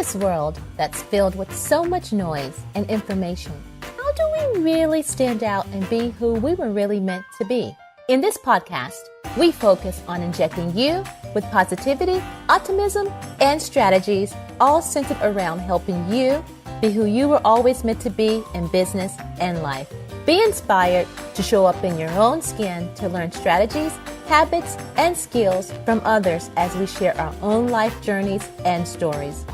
this world that's filled with so much noise and information, how do we really stand out and be who we were really meant to be? In this podcast, we focus on injecting you with positivity, optimism, and strategies, all centered around helping you be who you were always meant to be in business and life. Be inspired to show up in your own skin to learn strategies, habits, and skills from others as we share our own life journeys and stories.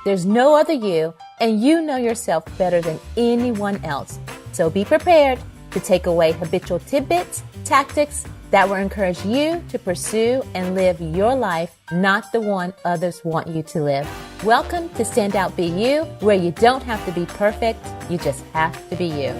There's no other you, and you know yourself better than anyone else. So be prepared to take away habitual tidbits, tactics that will encourage you to pursue and live your life, not the one others want you to live. Welcome to Stand Out Be You, where you don't have to be perfect, you just have to be you.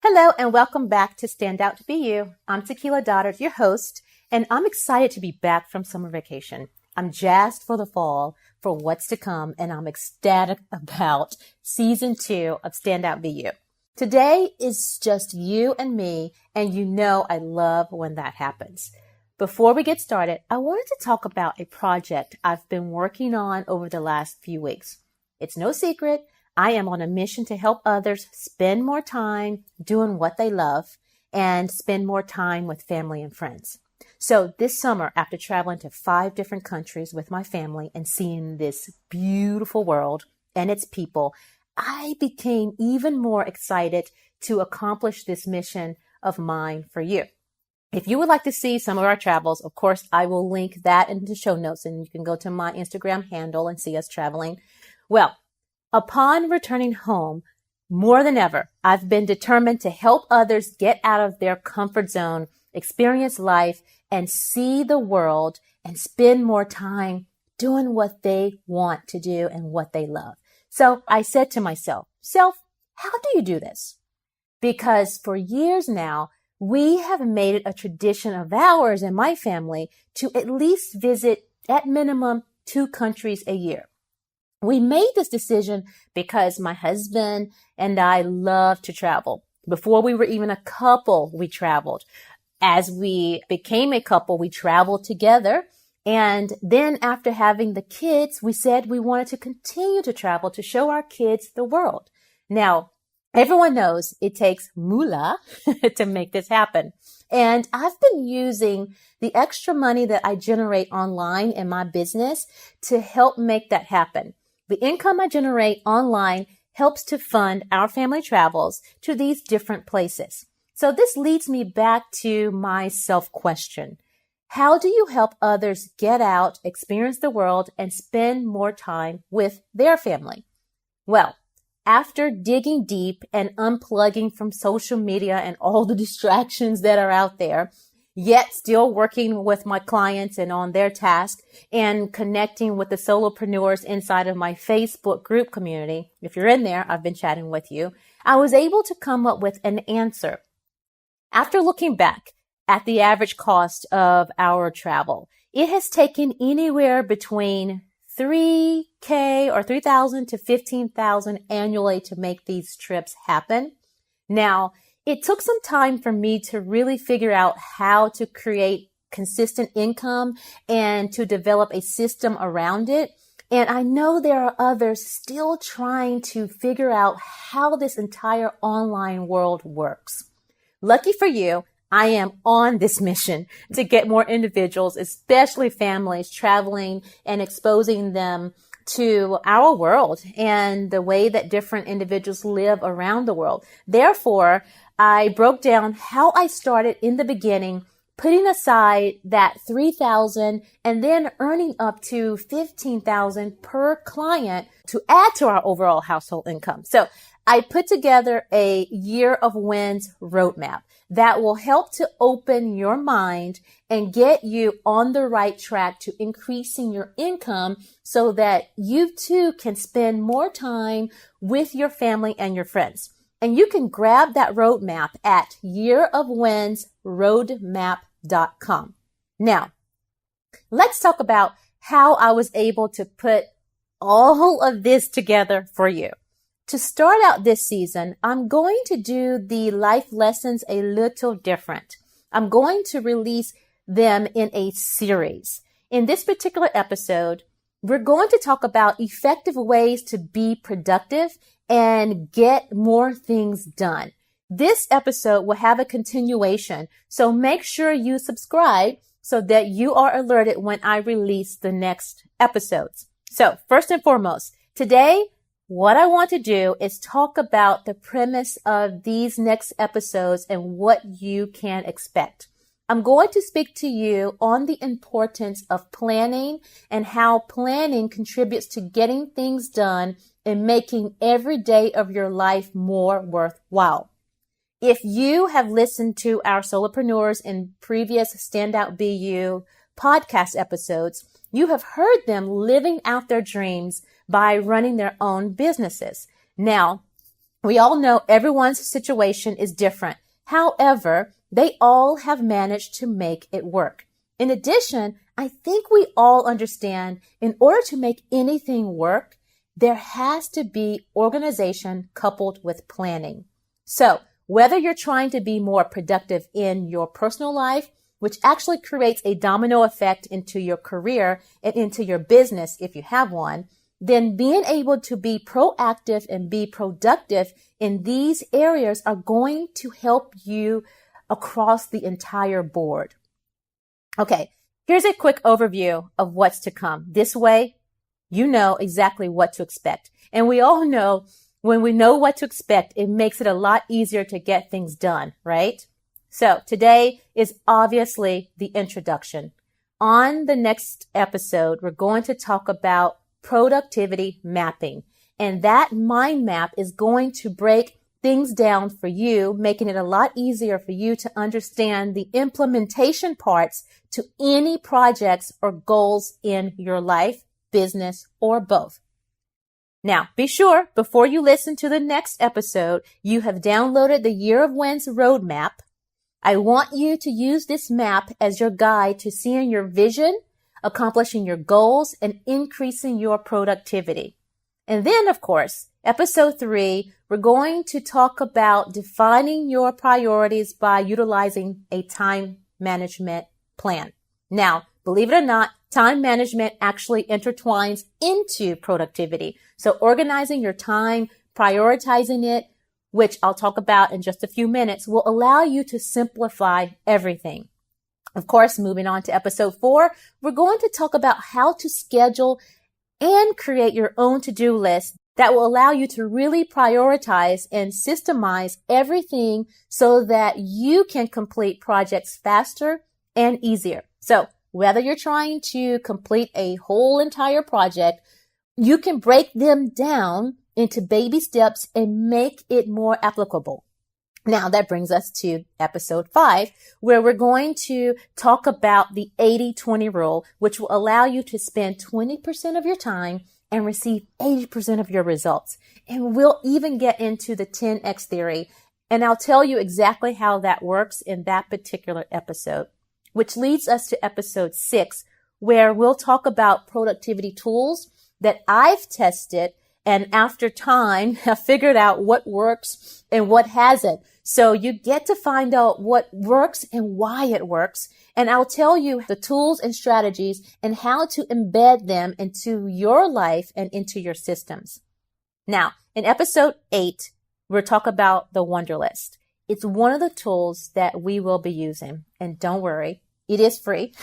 Hello and welcome back to Stand Out to Be You. I'm Tequila, Dodard, your host, and I'm excited to be back from summer vacation. I'm jazzed for the fall, for what's to come, and I'm ecstatic about season 2 of Stand Out Be You. Today is just you and me, and you know I love when that happens. Before we get started, I wanted to talk about a project I've been working on over the last few weeks. It's no secret. I am on a mission to help others spend more time doing what they love and spend more time with family and friends. So this summer, after traveling to 5 different countries with my family and seeing this beautiful world and its people, I became even more excited to accomplish this mission of mine for you. If you would like to see some of our travels, of course, I will link that in the show notes and you can go to my Instagram handle and see us traveling. Well, upon returning home, more than ever, I've been determined to help others get out of their comfort zone, experience life, and see the world and spend more time doing what they want to do and what they love. So I said to myself, how do you do this? Because for years now, we have made it a tradition of ours and my family to at least visit at minimum 2 countries a year. We made this decision because my husband and I love to travel. Before we were even a couple, we traveled. As we became a couple, we traveled together. And then after having the kids, we said we wanted to continue to travel to show our kids the world. Now, everyone knows it takes moolah to make this happen. And I've been using the extra money that I generate online in my business to help make that happen. The income I generate online helps to fund our family travels to these different places. So this leads me back to my self-question. How do you help others get out, experience the world, and spend more time with their family? Well, after digging deep and unplugging from social media and all the distractions that are out there, yet still working with my clients and on their task and connecting with the solopreneurs inside of my Facebook group community. If you're in there, I've been chatting with you. I was able to come up with an answer. After looking back at the average cost of our travel, it has taken anywhere between $3,000 or $3,000 to $15,000 annually to make these trips happen. Now, it took some time for me to really figure out how to create consistent income and to develop a system around it. And I know there are others still trying to figure out how this entire online world works. Lucky for you, I am on this mission to get more individuals, especially families, traveling and exposing them to our world and the way that different individuals live around the world. Therefore, I broke down how I started in the beginning, putting aside that $3,000 and then earning up to $15,000 per client to add to our overall household income. So I put together a year of wins roadmap that will help to open your mind and get you on the right track to increasing your income so that you too can spend more time with your family and your friends. And you can grab that roadmap at yearofwinsroadmap.com. Now, let's talk about how I was able to put all of this together for you. To start out this season, I'm going to do the life lessons a little different. I'm going to release them in a series. In this particular episode, we're going to talk about effective ways to be productive and get more things done. This episode will have a continuation, so make sure you subscribe so that you are alerted when I release the next episodes. So first and foremost, today, what I want to do is talk about the premise of these next episodes and what you can expect. I'm going to speak to you on the importance of planning and how planning contributes to getting things done and making every day of your life more worthwhile. If you have listened to our Solopreneurs in previous Standout BU podcast episodes, you have heard them living out their dreams by running their own businesses. Now, we all know everyone's situation is different. However, they all have managed to make it work. In addition, I think we all understand in order to make anything work, there has to be organization coupled with planning. So, whether you're trying to be more productive in your personal life, which actually creates a domino effect into your career and into your business if you have one, then being able to be proactive and be productive in these areas are going to help you across the entire board. Okay, here's a quick overview of what's to come. This way, you know exactly what to expect. And we all know when we know what to expect, it makes it a lot easier to get things done, right? So today is obviously the introduction. On the next episode, we're going to talk about productivity mapping. And that mind map is going to break things down for you, making it a lot easier for you to understand the implementation parts to any projects or goals in your life, business, or both. Now, be sure before you listen to the next episode, you have downloaded the Year of Wins roadmap. I want you to use this map as your guide to seeing your vision, accomplishing your goals, and increasing your productivity. And then, of course, episode 3, we're going to talk about defining your priorities by utilizing a time management plan. Now, believe it or not, time management actually intertwines into productivity. So organizing your time, prioritizing it, which I'll talk about in just a few minutes, will allow you to simplify everything. Of course, moving on to episode 4, we're going to talk about how to schedule and create your own to-do list that will allow you to really prioritize and systemize everything so that you can complete projects faster and easier. So whether you're trying to complete a whole entire project, you can break them down into baby steps and make it more applicable. Now that brings us to episode 5, where we're going to talk about the 80-20 rule, which will allow you to spend 20% of your time and receive 80% of your results. And we'll even get into the 10X theory. And I'll tell you exactly how that works in that particular episode, which leads us to episode 6, where we'll talk about productivity tools that I've tested and after time have figured out what works and what hasn't. So you get to find out what works and why it works. And I'll tell you the tools and strategies and how to embed them into your life and into your systems. Now, in episode 8, we'll talk about the Wonder List. It's one of the tools that we will be using. And don't worry, it is free.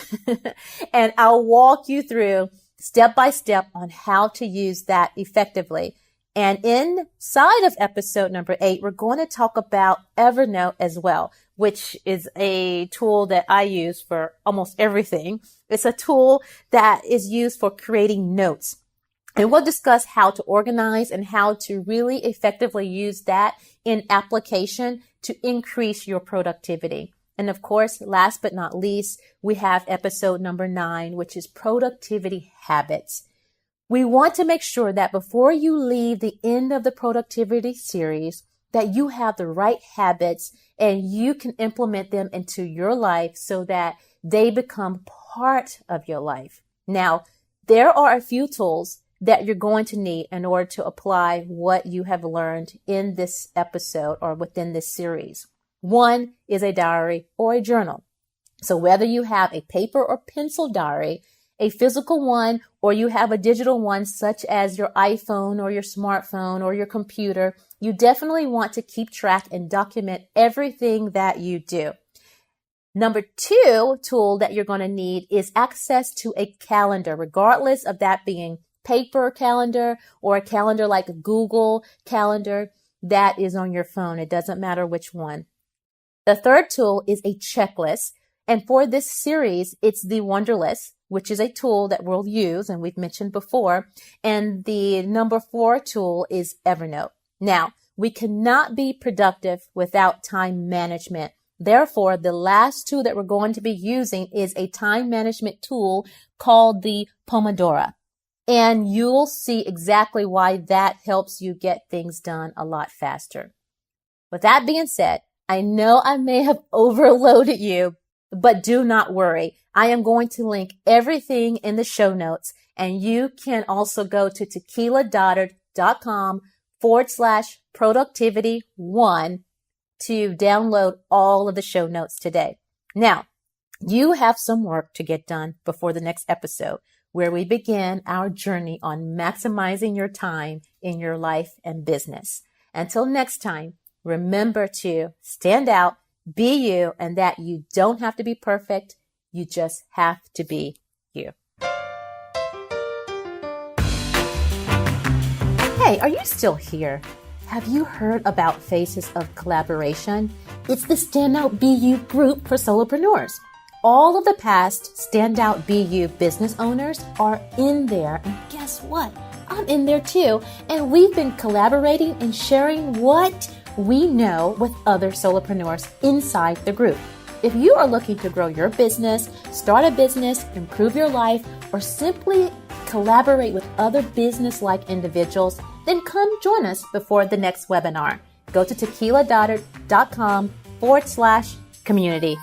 And I'll walk you through step by step on how to use that effectively. And inside of episode number 8, we're going to talk about Evernote as well, which is a tool that I use for almost everything. It's a tool that is used for creating notes. And we'll discuss how to organize and how to really effectively use that in application to increase your productivity. And of course, last but not least, we have episode number 9, which is productivity habits. We want to make sure that before you leave the end of the productivity series, that you have the right habits and you can implement them into your life so that they become part of your life. Now, there are a few tools that you're going to need in order to apply what you have learned in this episode or within this series. One is a diary or a journal. So whether you have a paper or pencil diary, a physical one or you have a digital one such as your iPhone or your smartphone or your computer, you definitely want to keep track and document everything that you do. Number 2 tool that you're going to need is access to a calendar, regardless of that being paper calendar or a calendar like a Google Calendar that is on your phone. It doesn't matter which one. The third tool is a checklist. And for this series, it's the Wonderlist, which is a tool that we'll use and we've mentioned before. And the number 4 tool is Evernote. Now, we cannot be productive without time management. Therefore, the last tool that we're going to be using is a time management tool called the Pomodoro. And you'll see exactly why that helps you get things done a lot faster. With that being said, I know I may have overloaded you, but do not worry. I am going to link everything in the show notes, and you can also go to tequiladodard.com/productivity1 to download all of the show notes today. Now, you have some work to get done before the next episode, where we begin our journey on maximizing your time in your life and business. Until next time, remember to stand out, be you, and that you don't have to be perfect. You just have to be you. Hey, are you still here? Have you heard about Faces of Collaboration? It's the Standout BU group for solopreneurs. All of the past Standout BU business owners are in there. And guess what? I'm in there too. And we've been collaborating and sharing what we know with other solopreneurs inside the group. If you are looking to grow your business, start a business, improve your life, or simply collaborate with other business-like individuals, then come join us before the next webinar. Go to tequiladodard.com/community.